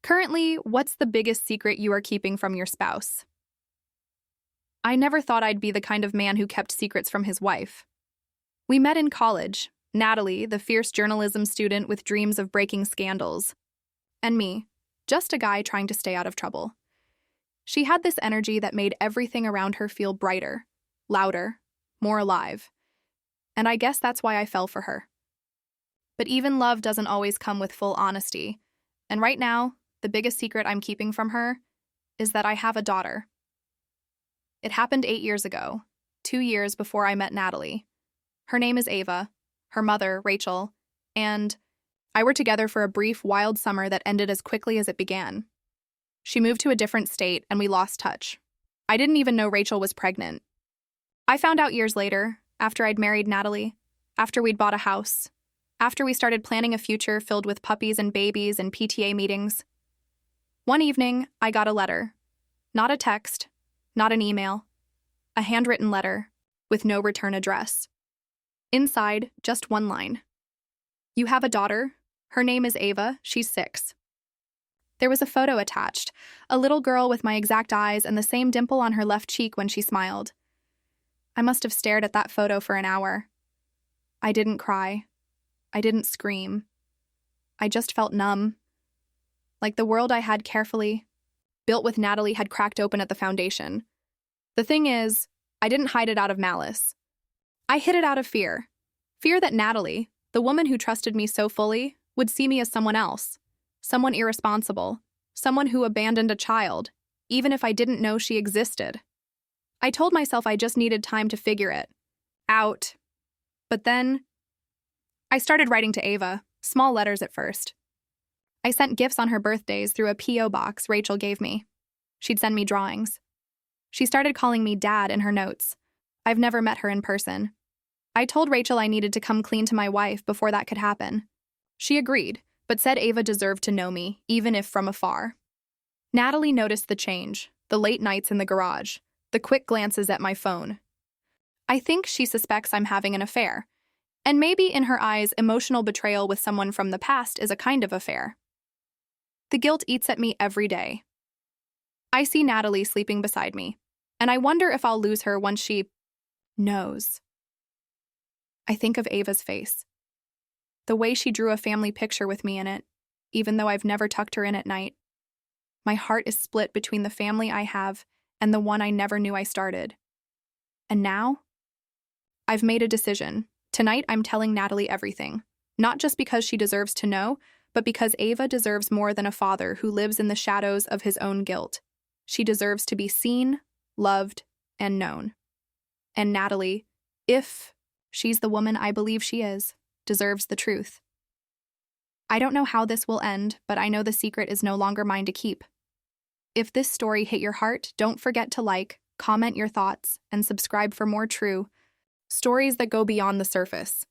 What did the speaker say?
Currently, what's the biggest secret you are keeping from your spouse? I never thought I'd be the kind of man who kept secrets from his wife. We met in college, Natalie, the fierce journalism student with dreams of breaking scandals, and me, just a guy trying to stay out of trouble. She had this energy that made everything around her feel brighter, louder, more alive. And I guess that's why I fell for her. But even love doesn't always come with full honesty. And right now, the biggest secret I'm keeping from her is that I have a daughter. It happened 8 years ago, 2 years before I met Natalie. Her name is Ava, her mother, Rachel, and I were together for a brief, wild summer that ended as quickly as it began. She moved to a different state and we lost touch. I didn't even know Rachel was pregnant. I found out years later, after I'd married Natalie, after we'd bought a house, after we started planning a future filled with puppies and babies and PTA meetings. One evening, I got a letter. Not a text, not an email. A handwritten letter with no return address. Inside, just one line. You have a daughter. Her name is Ava. She's 6. There was a photo attached, a little girl with my exact eyes and the same dimple on her left cheek when she smiled. I must have stared at that photo for an hour. I didn't cry. I didn't scream. I just felt numb. Like the world I had carefully built with Natalie had cracked open at the foundation. The thing is, I didn't hide it out of malice. I hid it out of fear. Fear that Natalie, the woman who trusted me so fully, would see me as someone else. Someone irresponsible. Someone who abandoned a child, even if I didn't know she existed. I told myself I just needed time to figure it out. But then, I started writing to Ava, small letters at first. I sent gifts on her birthdays through a P.O. box Rachel gave me. She'd send me drawings. She started calling me Dad in her notes. I've never met her in person. I told Rachel I needed to come clean to my wife before that could happen. She agreed, but said Ava deserved to know me, even if from afar. Natalie noticed the change, the late nights in the garage, the quick glances at my phone. I think she suspects I'm having an affair. And maybe in her eyes, emotional betrayal with someone from the past is a kind of affair. The guilt eats at me every day. I see Natalie sleeping beside me, and I wonder if I'll lose her once she knows. I think of Ava's face. The way she drew a family picture with me in it, even though I've never tucked her in at night. My heart is split between the family I have and the one I never knew I started. And now? I've made a decision. Tonight I'm telling Natalie everything, not just because she deserves to know, but because Ava deserves more than a father who lives in the shadows of his own guilt. She deserves to be seen, loved, and known. And Natalie, if she's the woman I believe she is, deserves the truth. I don't know how this will end, but I know the secret is no longer mine to keep. If this story hit your heart, don't forget to like, comment your thoughts, and subscribe for more true stories that go beyond the surface.